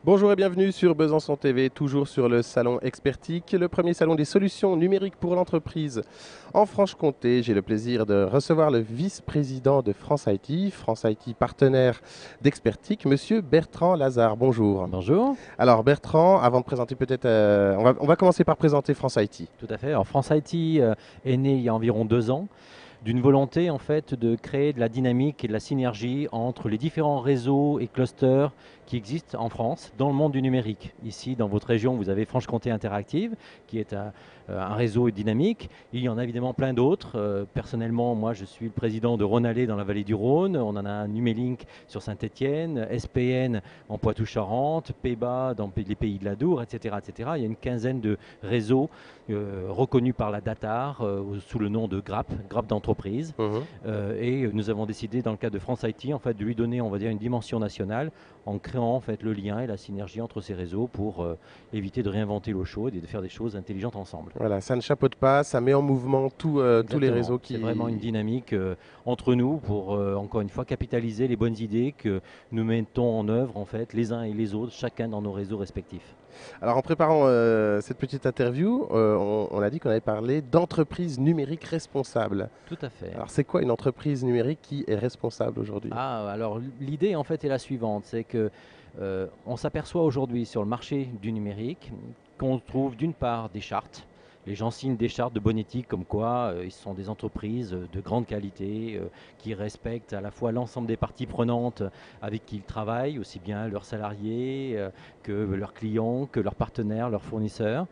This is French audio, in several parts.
Bonjour et bienvenue sur Besançon TV, toujours sur le salon Expertique, le premier salon des solutions numériques pour l'entreprise en Franche-Comté. J'ai le plaisir de recevoir le vice-président de France IT partenaire d'Expertique, monsieur Bertrand Lazare. Bonjour. Bonjour. Alors Bertrand, avant de présenter peut-être, on va commencer par présenter France IT. Tout à fait. Alors France IT est née il y a environ 2 ans d'une volonté en fait de créer de la dynamique et de la synergie entre les différents réseaux et clusters qui existent en France dans le monde du numérique. Ici, dans votre région, vous avez Franche-Comté Interactive, qui est un réseau dynamique. Il y en a évidemment plein d'autres. Personnellement, moi, je suis le président de Rhône-Allée dans la vallée du Rhône. On en a un Numélink sur Saint-Étienne, SPN en Poitou-Charentes, PEBA dans les pays de l'Adour, etc., etc. Il y a une quinzaine de réseaux reconnus par la DATAR sous le nom de GRAP d'entreprise. Et nous avons décidé, dans le cadre de France IT, en fait, de lui donner, on va dire, une dimension nationale en créant en fait le lien et la synergie entre ces réseaux pour éviter de réinventer l'eau chaude et de faire des choses intelligentes ensemble. Voilà, ça ne chapeaute pas, ça met en mouvement tous les Exactement. réseaux C'est qui... vraiment une dynamique entre nous pour, encore une fois, capitaliser les bonnes idées que nous mettons en œuvre, en fait, les uns et les autres, chacun dans nos réseaux respectifs. Alors en préparant cette petite interview, on a dit qu'on allait parler d'entreprise numérique responsable. Tout à fait. Alors c'est quoi une entreprise numérique qui est responsable aujourd'hui? Alors l'idée en fait est la suivante, c'est que on s'aperçoit aujourd'hui sur le marché du numérique qu'on trouve d'une part des chartes. Les gens signent des chartes de bonne éthique comme quoi ils sont des entreprises de grande qualité qui respectent à la fois l'ensemble des parties prenantes avec qui ils travaillent, aussi bien leurs salariés que leurs clients, que leurs partenaires, leurs fournisseurs.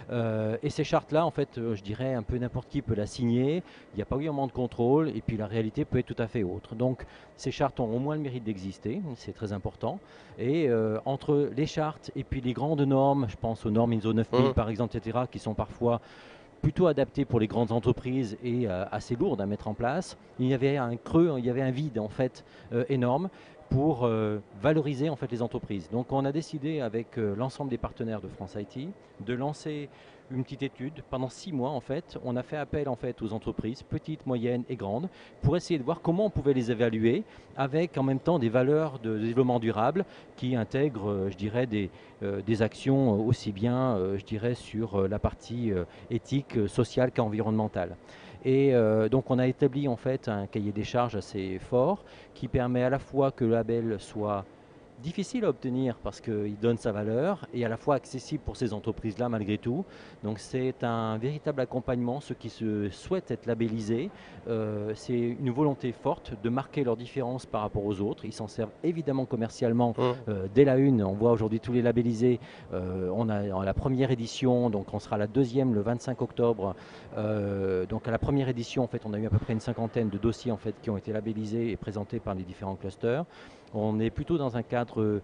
Et ces chartes-là, en fait, je dirais un peu n'importe qui peut la signer. Il n'y a pas vraiment de contrôle et puis la réalité peut être tout à fait autre. Donc ces chartes ont au moins le mérite d'exister, c'est très important. Et entre les chartes et puis les grandes normes, je pense aux normes ISO 9000 par exemple, etc., qui sont parfois plutôt adaptées pour les grandes entreprises et assez lourdes à mettre en place, il y avait un creux, il y avait un vide en fait énorme pour valoriser en fait les entreprises. Donc on a décidé avec l'ensemble des partenaires de France IT de lancer une petite étude pendant 6 mois en fait. On a fait appel en fait aux entreprises petites, moyennes et grandes pour essayer de voir comment on pouvait les évaluer avec en même temps des valeurs de développement durable qui intègrent, je dirais, des actions aussi bien, je dirais, sur la partie éthique, sociale qu'environnementale. Et donc on a établi en fait un cahier des charges assez fort qui permet à la fois que le label soit difficile à obtenir parce qu'il donne sa valeur et à la fois accessible pour ces entreprises-là malgré tout. Donc c'est un véritable accompagnement, ceux qui se souhaitent être labellisés. C'est une volonté forte de marquer leur différence par rapport aux autres. Ils s'en servent évidemment commercialement dès la une. On voit aujourd'hui tous les labellisés. On a la première édition, donc on sera la deuxième le 25 octobre. Donc à la première édition, en fait, on a eu à peu près une cinquantaine de dossiers en fait, qui ont été labellisés et présentés par les différents clusters. On est plutôt dans un cadre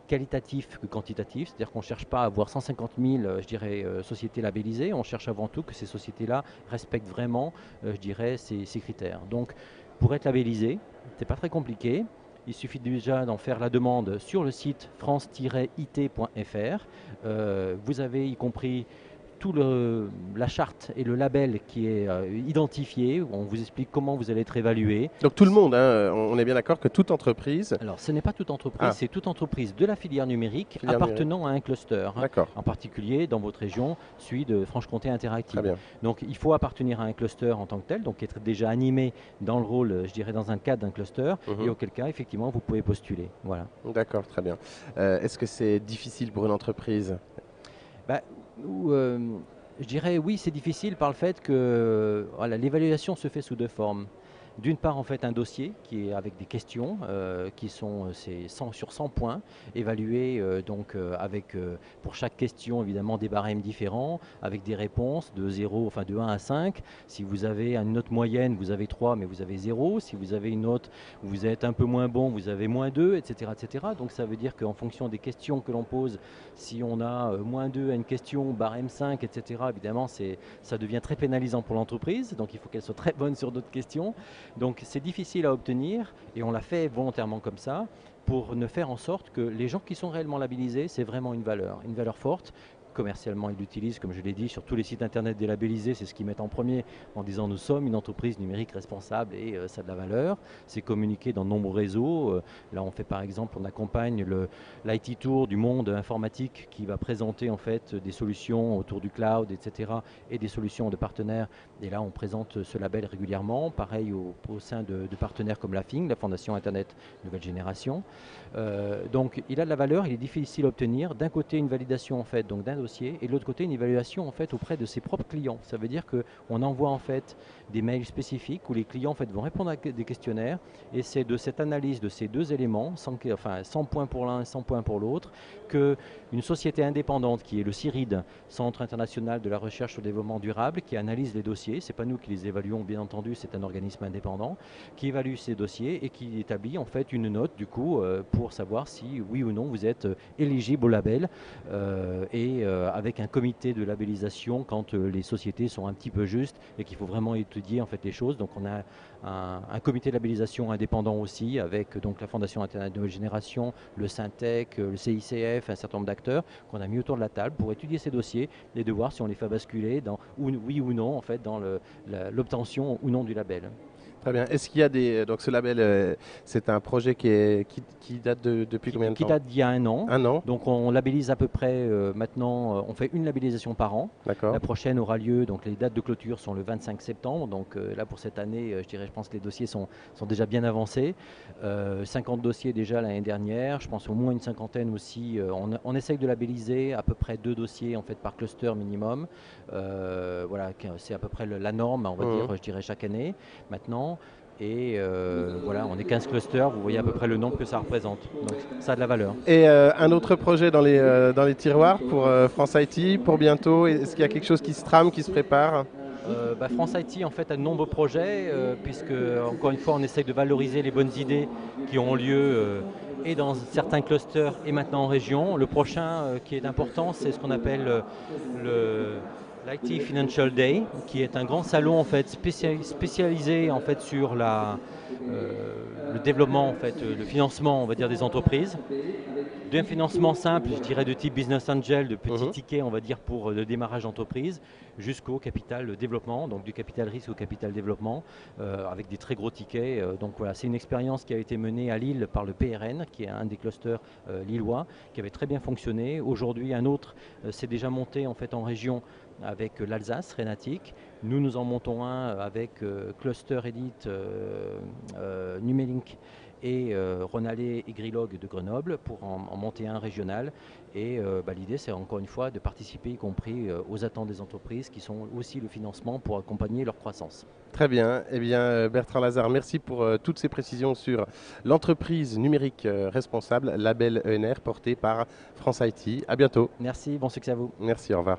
qualitatif que quantitatif, c'est-à-dire qu'on ne cherche pas à avoir 150 000 je dirais, sociétés labellisées, on cherche avant tout que ces sociétés-là respectent vraiment je dirais, ces critères. Donc pour être labellisé, ce n'est pas très compliqué, il suffit déjà d'en faire la demande sur le site france-it.fr. Vous avez y compris tout la charte et le label qui est identifié. On vous explique comment vous allez être évalué. Donc tout le monde, hein, on est bien d'accord que toute entreprise... Alors ce n'est pas toute entreprise, c'est toute entreprise de la filière numérique appartenant à un cluster. D'accord. En particulier dans votre région, celui de Franche-Comté Interactive. Très bien. Donc il faut appartenir à un cluster en tant que tel, donc être déjà animé dans le rôle, je dirais, dans un cadre d'un cluster, et auquel cas, effectivement, vous pouvez postuler. Voilà. D'accord, très bien. Est-ce que c'est difficile pour une entreprise? Je dirais oui, c'est difficile par le fait que voilà, l'évaluation se fait sous 2 formes. D'une part, en fait, un dossier qui est avec des questions qui sont 100 sur 100 points, évalués avec pour chaque question évidemment des barèmes différents, avec des réponses de 0, enfin de 1 à 5. Si vous avez une note moyenne, vous avez 3, mais vous avez 0. Si vous avez une note où vous êtes un peu moins bon, vous avez moins 2, etc., etc. Donc ça veut dire qu'en fonction des questions que l'on pose, si on a moins 2 à une question, barème 5, etc., évidemment, ça devient très pénalisant pour l'entreprise. Donc il faut qu'elle soit très bonne sur d'autres questions. Donc c'est difficile à obtenir et on l'a fait volontairement comme ça pour ne faire en sorte que les gens qui sont réellement labellisés, c'est vraiment une valeur forte Commercialement, ils l'utilisent, comme je l'ai dit, sur tous les sites internet délabellisés, c'est ce qu'ils mettent en premier en disant nous sommes une entreprise numérique responsable et ça a de la valeur. C'est communiqué dans de nombreux réseaux. Là, on fait par exemple, on accompagne l'IT Tour du monde informatique qui va présenter en fait des solutions autour du cloud, etc. et des solutions de partenaires. Et là, on présente ce label régulièrement. Pareil au sein de partenaires comme la FING, la Fondation Internet Nouvelle Génération. Donc, il a de la valeur, il est difficile à obtenir. D'un côté, une validation en fait, donc d'un dossier, et de l'autre côté, une évaluation en fait auprès de ses propres clients. Ça veut dire qu'on envoie en fait des mails spécifiques où les clients en fait vont répondre à des questionnaires, et c'est de cette analyse de ces deux éléments, 100 points pour l'un et 100 points pour l'autre, qu'une société indépendante qui est le CIRID, Centre international de la recherche au développement durable, qui analyse les dossiers, c'est pas nous qui les évaluons bien entendu, c'est un organisme indépendant qui évalue ces dossiers et qui établit en fait une note du coup pour savoir si oui ou non vous êtes éligible au label avec un comité de labellisation quand les sociétés sont un petit peu justes et qu'il faut vraiment étudier en fait les choses. Donc on a un comité de labellisation indépendant aussi avec donc la Fondation Internet Nouvelle Génération, le Syntec, le CICF, un certain nombre d'acteurs qu'on a mis autour de la table pour étudier ces dossiers et de voir si on les fait basculer dans oui ou non en fait dans l'obtention ou non du label. Très bien. Est-ce qu'il y a des... Donc ce label, c'est un projet qui date depuis combien de temps? Qui date d'il y a 1 an. Un an. Donc on labellise à peu près maintenant, on fait une labellisation par an. D'accord. La prochaine aura lieu, donc les dates de clôture sont le 25 septembre. Donc là pour cette année, je pense que les dossiers sont déjà bien avancés. 50 dossiers déjà l'année dernière, je pense au moins une cinquantaine aussi. On essaye de labelliser à peu près 2 dossiers en fait par cluster minimum. Voilà, c'est à peu près la norme, on va dire, je dirais chaque année maintenant. Et voilà, on est 15 clusters, vous voyez à peu près le nombre que ça représente. Donc ça a de la valeur. Et un autre projet dans les tiroirs pour France IT, pour bientôt? Est-ce qu'il y a quelque chose qui se trame, qui se prépare? France IT en fait a de nombreux projets, puisque encore une fois on essaye de valoriser les bonnes idées qui ont lieu et dans certains clusters et maintenant en région. Le prochain qui est important, c'est ce qu'on appelle l'IT Financial Day, qui est un grand salon en fait spécialisé en fait sur le développement en fait, le financement on va dire des entreprises. D'un financement simple, je dirais de type business angel, de petits tickets on va dire pour le démarrage d'entreprise, jusqu'au capital développement, donc du capital risque au capital développement, avec des très gros tickets. Donc voilà, c'est une expérience qui a été menée à Lille par le PRN, qui est un des clusters lillois, qui avait très bien fonctionné. Aujourd'hui, un autre s'est déjà monté en fait en région avec l'Alsace, Rénatique. Nous en montons un avec Cluster Edit, Numelink et Ronalé et Grilog de Grenoble pour en monter un régional. Et l'idée, c'est encore une fois de participer, y compris aux attentes des entreprises qui sont aussi le financement pour accompagner leur croissance. Très bien. Eh bien, Bertrand Lazare, merci pour toutes ces précisions sur l'entreprise numérique responsable, label ENR porté par France IT. À bientôt. Merci, bon succès à vous. Merci, au revoir.